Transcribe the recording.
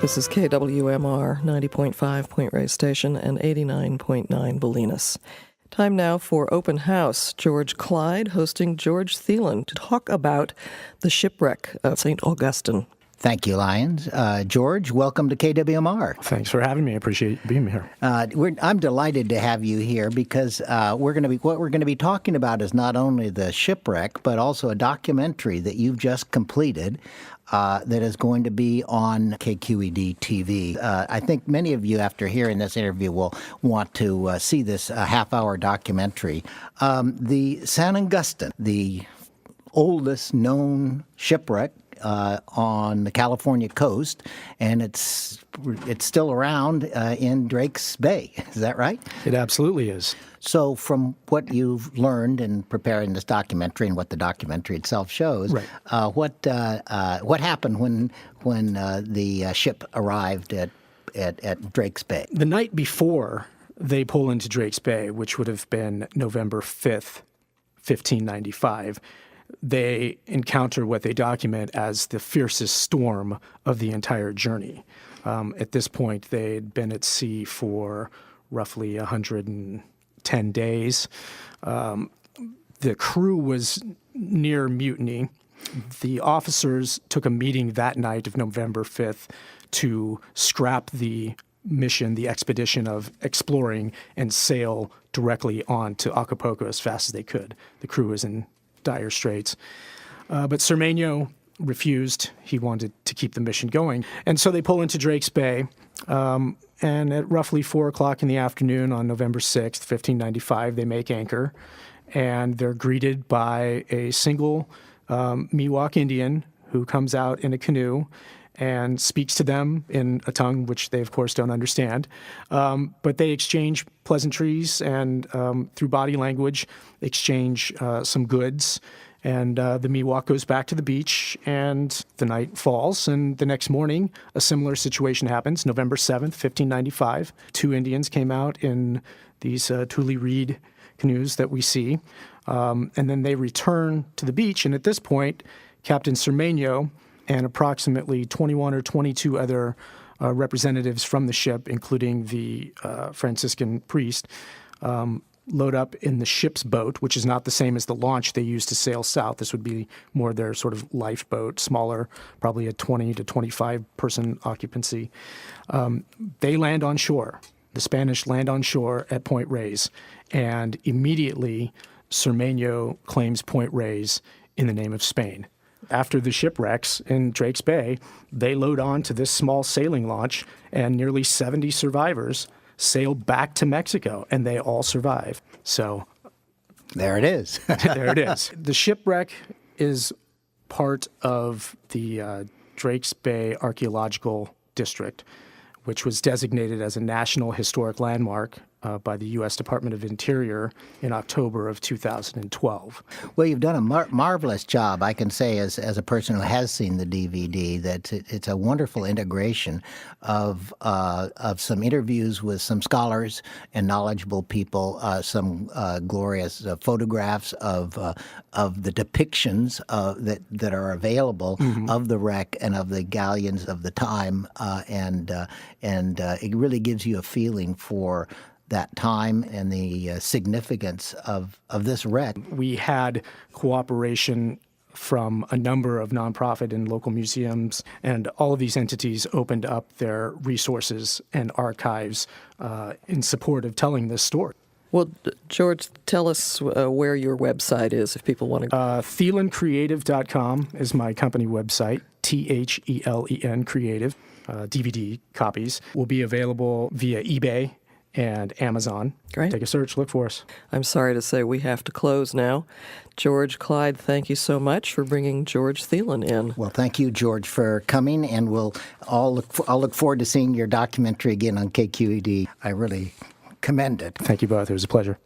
This is KWMR 90.5 Point Reyes Station and 89.9 Bolinas. Time now for Open House. George Clyde hosting George Thelen to talk about the shipwreck of St. Agustin. Thank you, Lyons. George, welcome to KWMR. Thanks for having me. I appreciate being here. I'm delighted to have you here because what we're going to be talking about is not only the shipwreck, but also a documentary that you've just completed that is going to be on KQED TV. I think many of you, after hearing this interview, will want to see this half-hour documentary. The San Agustín, the oldest known shipwreck on the California coast, and it's still around in Drake's Bay. Is that right? It absolutely is. So from what you've learned in preparing this documentary and what the documentary itself shows, right. What happened when the ship arrived at Drake's Bay? The night before they pull into Drake's Bay, which would have been November 5th, 1595, they encounter what they document as the fiercest storm of the entire journey. At this point, they'd been at sea for roughly 110 days. The crew was near mutiny. The officers took a meeting that night of November 5th to scrap the mission, the expedition of exploring and sail directly on to Acapulco as fast as they could. The crew was in dire straits. But Cermeño refused. He wanted to keep the mission going. And so they pull into Drake's Bay. And at roughly 4 o'clock in the afternoon on November 6th, 1595, they make anchor. And they're greeted by a single Miwok Indian who comes out in a canoe and speaks to them in a tongue which they, of course, don't understand. But they exchange pleasantries and, through body language, exchange some goods. And the Miwok goes back to the beach, and the night falls. And the next morning, a similar situation happens. November 7th, 1595, 2 Indians came out in these Thule reed canoes that we see. And then they return to the beach. And at this point, Captain Cermeño and approximately 21 or 22 other representatives from the ship, including the Franciscan priest, load up in the ship's boat, which is not the same as the launch they use to sail south. This would be more their sort of lifeboat, smaller, probably a 20 to 25-person occupancy. They land on shore. The Spanish land on shore at Point Reyes, and immediately Cermeño claims Point Reyes in the name of Spain. After the shipwrecks in Drake's Bay, they load on to this small sailing launch, and nearly 70 survivors sail back to Mexico, and they all survive. So there it is. There it is. The shipwreck is part of the Drake's Bay Archaeological District, which was designated as a National Historic Landmark by the U.S. Department of Interior in October of 2012. Well, you've done a marvelous job, I can say, as a person who has seen the DVD, that it's a wonderful integration of some interviews with some scholars and knowledgeable people, some glorious photographs of the depictions that are available of the wreck and of the galleons of the time, and it really gives you a feeling for that time and the significance of this wreck. We had cooperation from a number of nonprofit and local museums, and all of these entities opened up their resources and archives in support of telling this story. Well, George, tell us where your website is if people want to. ThelenCreative.com is my company website, THELEN Creative. DVD copies will be available via eBay and Amazon. Great. Take a search, look for us. I'm sorry to say we have to close now. George Clyde, thank you so much for bringing George Thelen in. Well, thank you, George, for coming, and I'll look forward to seeing your documentary again on KQED. I really commend it. Thank you both. It was a pleasure.